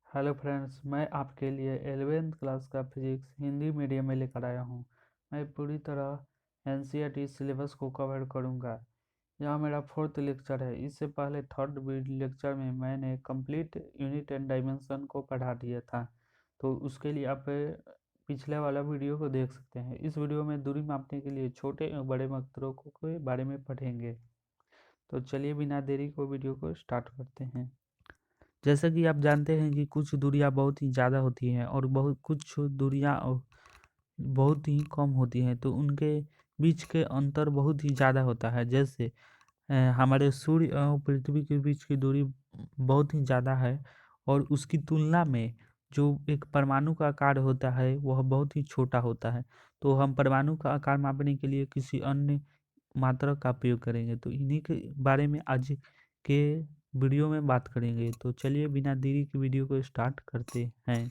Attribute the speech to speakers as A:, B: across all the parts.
A: Hello friends, मैं आपके लिए 11th क्लास का फिजिक्स हिंदी मीडियम में लेकर आया हूँ। मैं पूरी तरह एनसीईआरटी सिलेबस को कवर करूँगा। यह मेरा 4th लेक्चर है। इससे पहले 3rd लेक्चर में मैंने कंप्लीट यूनिट एंड डायमेंशन को पढ़ा दिया था, तो उसके लिए आप पिछले वाला वीडियो को देख सकते हैं। इस वीडियो में दूरी मापने के लिए छोटे और बड़े मात्रकों के बारे में पढ़ेंगे। तो चलिए बिना देरी को वीडियो को स्टार्ट करते हैं। जैसा कि आप जानते हैं कि कुछ दूरियां बहुत ही ज़्यादा होती हैं और बहुत कुछ दूरियां बहुत ही कम होती हैं, तो उनके बीच के अंतर बहुत ही ज़्यादा होता है। जैसे हमारे सूर्य और पृथ्वी के बीच की दूरी बहुत ही ज़्यादा है और उसकी तुलना में जो एक परमाणु का आकार होता है वह बहुत ही छोटा होता है। तो हम परमाणु का आकार मापने के लिए किसी अन्य मात्रक का उपयोग करेंगे, तो इन्हीं के बारे में आज के वीडियो में बात करेंगे। तो चलिए बिना देरी की वीडियो को स्टार्ट करते हैं।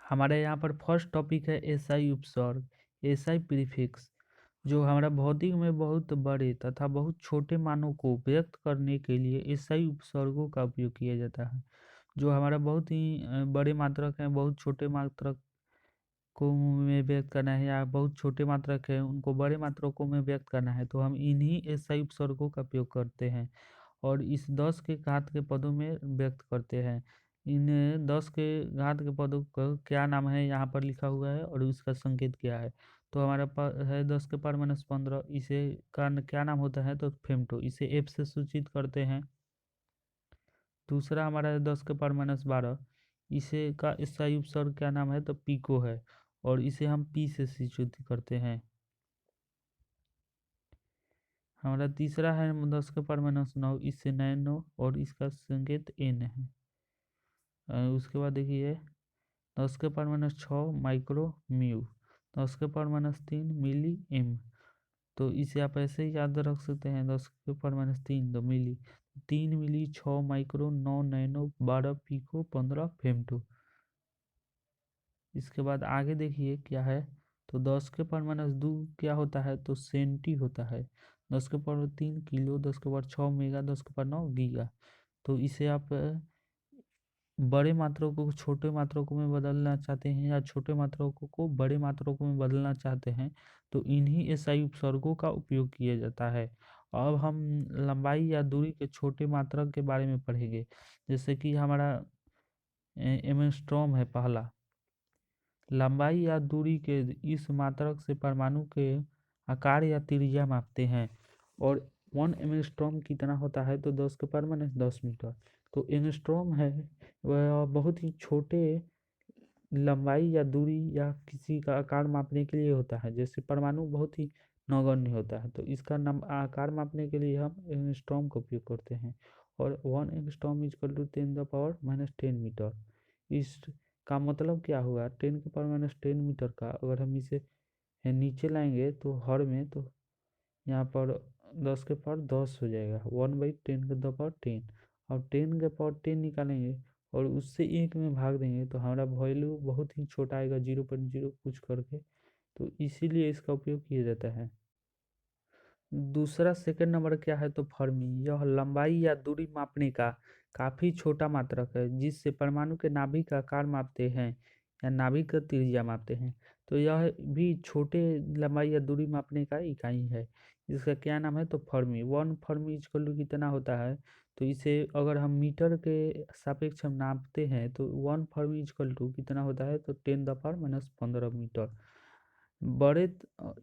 A: हमारे यहाँ पर फर्स्ट टॉपिक है एसआई उपसर्ग, एसआई प्रीफिक्स। जो हमारा भौतिक में बहुत बड़े तथा बहुत छोटे मानों को व्यक्त करने के लिए एसआई उपसर्गों का उपयोग किया जाता है। जो हमारा बहुत ही बड़े मात्रक हैं, बहुत छोटे मात्रक को में व्यक्त करना है, या बहुत छोटे मात्रक है उनको बड़े मात्रकों में व्यक्त करना है, तो हम इन्हीं एसआई उपसर्गों का उपयोग करते हैं और इस 10 के घात के पदों में व्यक्त करते हैं। इन 10 के घात के पदों का क्या नाम है यहाँ पर लिखा हुआ है और उसका संकेत क्या है। तो हमारा है 10 के पावर -15, इसे का क्या नाम होता है, तो फेमटो, इसे एफ से सूचित करते हैं। दूसरा हमारा है 10 के पावर -12, इसे का स्थायी उपसर्ग क्या नाम है, तो पीको है और इसे हम पी से सूचित करते हैं। हमारा तीसरा है 10 के पावर -9, इससे नैनो और इसका संकेत एन है। उसके बाद देखिए 10 के पावर -6 माइक्रो म्यू, 10 के पावर -3 मिली एम। तो इसे आप ऐसे ही याद रख सकते हैं, 10 के पावर -3 तो मिली, 3 मिली, 6 माइक्रो, 9 नैनो, 12 पीको, 15 फेमटो। इसके बाद आगे देखिए क्या है, तो 10 के पावर -2 क्या होता है, तो सेंटी होता है। 10 के पावर 3 किलो, 10 के पावर 6 मेगा, 10 के पावर 9 गीगा। तो इसे आप बड़े मात्रकों को छोटे मात्रकों में बदलना चाहते हैं या छोटे मात्रकों को बड़े मात्रकों में बदलना चाहते हैं, तो इन्हीं एसआई उपसर्गों का उपयोग किया जाता है। अब हम लंबाई या दूरी के छोटे मात्रक के बारे में पढ़ेंगे। जैसे कि हमारा एंगस्ट्रॉम है पहला। लंबाई या दूरी के इस मात्रक से परमाणु के आकार या त्रिज्या मापते हैं और 1 एंगस्ट्रॉम कितना होता है, तो 10 के पावर -10 मीटर। तो एंगस्ट्रॉम है वह बहुत ही छोटे लंबाई या दूरी या किसी का आकार मापने के लिए होता है। जैसे परमाणु बहुत ही नगण्य होता है, तो इसका आकार मापने के लिए हम एंगस्ट्रॉम का उपयोग करते हैं और 1 एंगस्ट्रॉम इक्वल टू 10⁻10 मीटर। इसका मतलब क्या हुआ, 10 के पावर -10 मीटर का अगर हम इसे नीचे लाएंगे तो हर में, तो यहाँ पर 10 के पावर 10 हो जाएगा, 1/10 के पावर 10। अब 10 के पावर 10 निकालेंगे और उससे एक में भाग देंगे तो हमारा वैल्यू बहुत ही छोटा आएगा, 0.0 कुछ करके। तो इसीलिए इसका उपयोग किया जाता है। दूसरा सेकंड नंबर क्या है, तो फर्मी। यह लंबाई या दूरी मापने का काफ़ी छोटा मात्रक है जिससे परमाणु के नाभिक का आकार मापते हैं या नाभिक का त्रिज्या मापते हैं। तो यह भी छोटे लंबाई या दूरी मापने का इकाई है। इसका क्या नाम है, तो फर्मी। 1 फर्मी इक्वल टू कितना होता है, तो इसे अगर हम मीटर के सापेक्ष हम नापते हैं तो 1 फर्मी इक्वल टू कितना होता है, तो 10⁻15 मीटर।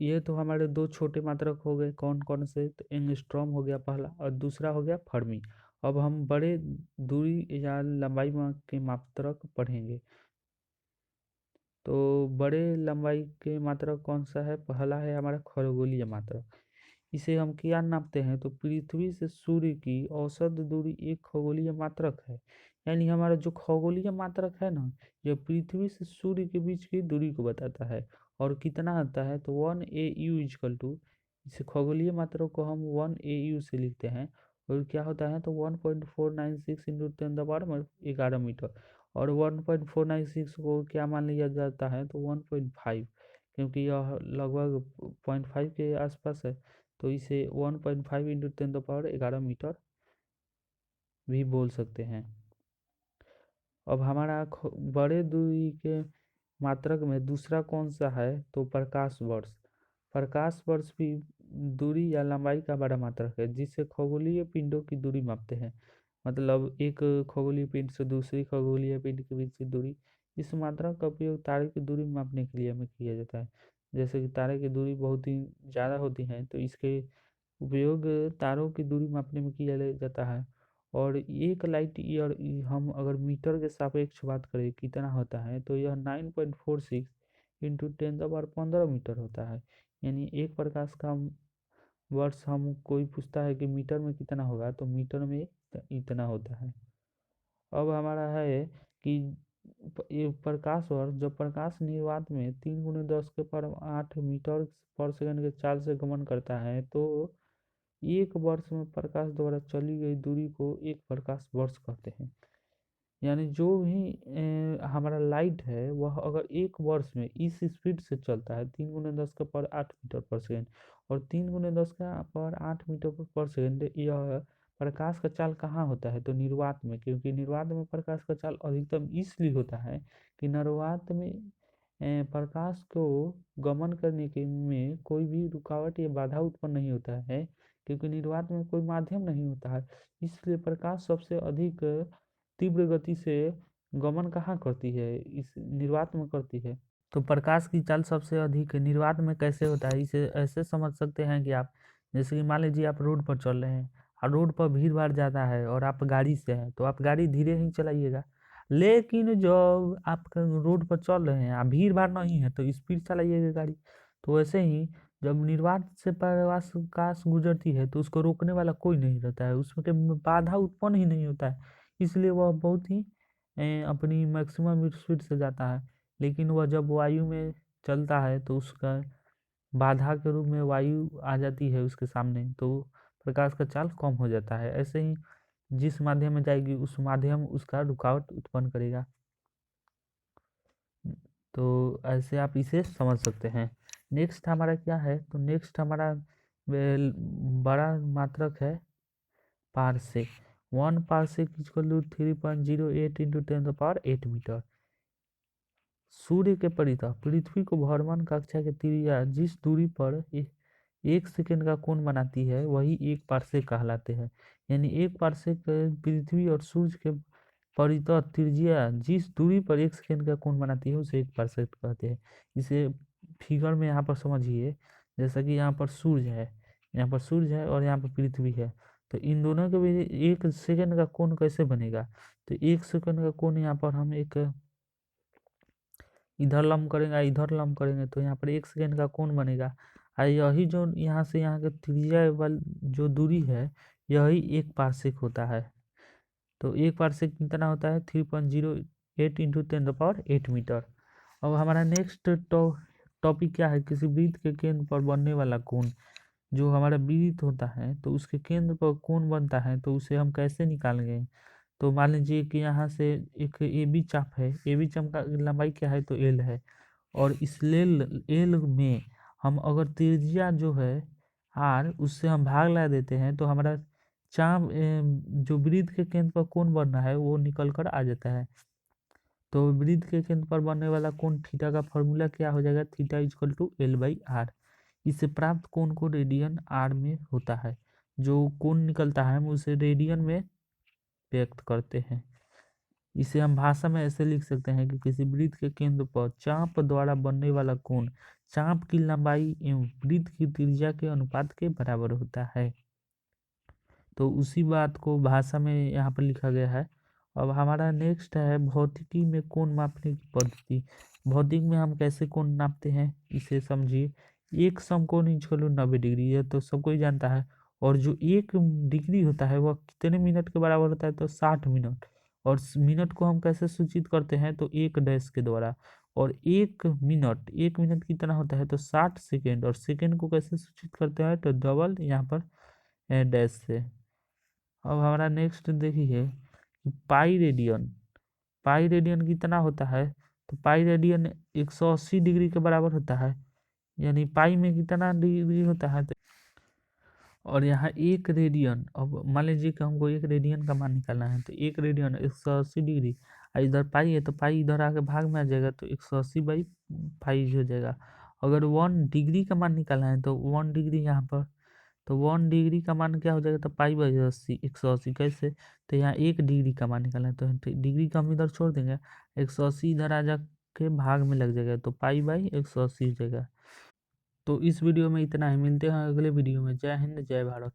A: ये तो हमारे दो छोटे मात्रक हो गए, कौन कौन से, तो एंगस्ट्रॉम हो गया पहला और दूसरा हो गया फर्मी। अब हम बड़े दूरी या लंबाई के मात्रक पढ़ेंगे। तो बड़े लंबाई के मात्रक कौन सा है, पहला है हमारा खगोलीय मात्रक। इसे हम क्या नापते हैं, तो पृथ्वी से सूर्य की औसत दूरी एक खगोलीय मात्रक है। यानी हमारा जो खगोलीय मात्रक है ना, यह पृथ्वी से सूर्य के बीच की दूरी को बताता है और कितना आता है, तो 1 AU इक्वल टू, इस खगोलीय मात्रक को हम 1 AU से लिखते हैं और क्या होता है, तो 1.496 इंटू 10⁻11 मीटर। और 1.496 को क्या मान लिया जाता है, तो 1.5, क्योंकि यह लगभग 0.5 के आसपास है, तो इसे 1.5 इंटू 10⁻11 मीटर भी बोल सकते हैं। अब हमारा बड़े दूरी के मात्रक में दूसरा कौन सा है, तो प्रकाश वर्ष। प्रकाश वर्ष भी दूरी या लंबाई का बड़ा मात्रक है, जिससे खगोलीय पिंडों की दूरी मापते हैं। मतलब एक खगोलीय पिंड से दूसरी खगोलीय पिंड के बीच की दूरी। इस मात्रक का उपयोग तारे की दूरी मापने के लिए हमें किया जाता है। जैसे कि तारे की दूरी बहुत ही ज़्यादा होती है, तो इसके उपयोग तारों की दूरी मापने में किया जाता है। और एक लाइट ईयर हम अगर मीटर के सापेक्ष बात करें कितना होता है, तो यह 9.46 इंटू 10⁻15 मीटर होता है। यानी एक प्रकाश का वर्ष हम कोई पूछता है कि मीटर में कितना होगा, तो मीटर में इतना होता है। अब हमारा है कि ये प्रकाश वर्ष जब प्रकाश निर्वात में 3 × 10⁸ मीटर पर सेकंड के चाल से गमन करता है, तो एक वर्ष में प्रकाश द्वारा चली गई दूरी को एक प्रकाश वर्ष कहते हैं। यानी जो भी हमारा लाइट है वह अगर एक वर्ष में इस स्पीड से चलता है 3 × 10⁸ मीटर पर सेकेंड, और 3 × 10⁸ मीटर पर सेकेंड, यह प्रकाश का चाल कहाँ होता है, तो निर्वात में। क्योंकि निर्वात में प्रकाश का चाल अधिकतम इसलिए होता है कि निर्वात में प्रकाश को गमन करने के में कोई भी रुकावट या बाधा उत्पन्न नहीं होता है, क्योंकि निर्वात में कोई माध्यम नहीं होता है। इसलिए प्रकाश सबसे अधिक तीव्र गति से गमन कहाँ करती है, इस निर्वात में करती है। तो प्रकाश की चाल सबसे अधिक निर्वात में कैसे होता है, इसे ऐसे समझ सकते हैं कि आप, जैसे कि मान लीजिए आप रोड पर चल रहे हैं और रोड पर भीड़ भाड़ ज़्यादा है और आप गाड़ी से हैं, तो आप गाड़ी धीरे ही चलाइएगा। लेकिन जब आप रोड पर चल रहे हैं, भीड़ भाड़ नहीं है, तो स्पीड चलाइएगा गाड़ी। तो वैसे ही जब निर्वात से प्रकाश गुजरती है, तो उसको रोकने वाला कोई नहीं रहता है, उसमें बाधा उत्पन्न ही नहीं होता है। इसलिए वह बहुत ही अपनी मैक्सिमम स्पीड से जाता है। लेकिन वह जब वायु में चलता है, तो उसका बाधा के रूप में वायु आ जाती है उसके सामने, तो प्रकाश का चाल कम हो जाता है। ऐसे ही जिस माध्यम में जाएगी उस माध्यम उसका रुकावट उत्पन्न करेगा। तो ऐसे आप इसे समझ सकते हैं। नेक्स्ट हमारा क्या है, तो नेक्स्ट हमारा बड़ा मात्रक है parsec. 1 parsec equal to 3.08 into 10⁸ metre. सूर्य के परितः पृथ्वी को भ्रमण कक्षा के त्रिज्या जिस दूरी पर 1 सेकंड का कोण बनाती है, वही 1 पारसेक कहलाते हैं। यानी 1 पारसेक पृथ्वी और सूर्य के परितः त्रिज्या जिस दूरी पर 1 सेकंड का कोण बनाती है, उसे 1 पारसेक कहते हैं। इसे फिगर में यहाँ पर समझिए, जैसा कि यहाँ पर सूर्य है, यहाँ पर सूर्य है और यहाँ पर पृथ्वी है, तो इन दोनों के बीच 1 सेकंड का कोण कैसे बनेगा, तो 1 सेकंड का कोण यहाँ पर हम एक इधर लंब करेंगे, इधर लंब करेंगे, तो यहाँ पर 1 सेकंड का कोण बनेगा। और यही जो यहाँ से यहाँ का त्रिज्या वाली जो दूरी है, यही 1 पारसेक होता है। तो 1 पारसेक कितना होता है, 3.08 इंटू 10⁸ मीटर। अब हमारा नेक्स्ट टॉपिक क्या है, किसी वृत्त के केंद्र पर बनने वाला कोण। जो हमारा वृत्त होता है, तो उसके केंद्र पर कोण बनता है, तो उसे हम कैसे निकालेंगे। तो मान लीजिए कि यहाँ से एक ए बी चाप है, ए बी चाप का लंबाई क्या है, तो एल है, और इस एल में हम अगर त्रिज्या जो है आर, उससे हम भाग लगा देते हैं, तो हमारा चाप जो वृत्त के केंद्र पर कोण बनना है वो निकल कर आ जाता है। तो वृत्त के केंद्र पर बनने वाला कोण थीटा का फॉर्मूला क्या हो जाएगा, थीटा इक्वल टू L/R। इससे प्राप्त कोण को रेडियन आर में होता है। जो कोण निकलता है हम उसे रेडियन में व्यक्त करते हैं। इसे हम भाषा में ऐसे लिख सकते हैं कि किसी वृत्त के केंद्र पर चाप द्वारा बनने वाला कोण चाप की लंबाई एवं वृत्त की त्रिज्या के अनुपात के बराबर होता है। तो उसी बात को भाषा में यहाँ पर लिखा गया है। अब हमारा नेक्स्ट है भौतिकी में कोण मापने की पद्धति। भौतिक में हम कैसे कोण नापते हैं, इसे समझिए। एक समकोण इक्वल टू 90 डिग्री है, तो सबको ही जानता है। और जो 1 डिग्री होता है वह कितने मिनट के बराबर होता है, तो 60 मिनट। और मिनट को हम कैसे सूचित करते हैं, तो 1 डैश के द्वारा। और 1 मिनट कितना होता है, तो 60 सेकेंड। और सेकेंड को कैसे सूचित करते हैं, तो डबल यहाँ पर डैश से। अब हमारा नेक्स्ट देखिए पाई रेडियन कितना होता है, तो पाई रेडियन 180 डिग्री के बराबर होता है। यानी पाई में कितना डिग्री होता है, तो और यहाँ 1 रेडियन, अब मान लीजिए कि हमको 1 रेडियन का मान निकालना है, तो 1 रेडियन 180 डिग्री। और इधर पाई है तो पाई इधर आके भाग में आ जाएगा, तो 180/5 हो जाएगा। अगर 1 डिग्री का मान निकालना है तो 1 डिग्री यहाँ पर, तो 1 डिग्री का मान क्या हो जाएगा, तो पाई/80, 180 कैसे, तो यहाँ 1 डिग्री का मान निकालना है, तो डिग्री का हम इधर छोड़ देंगे, 180 इधर आ जाके भाग में लग जाएगा, तो पाई/180 हो जाएगा। तो इस वीडियो में इतना ही, मिलते हैं अगले वीडियो में। जय हिंद, जय भारत।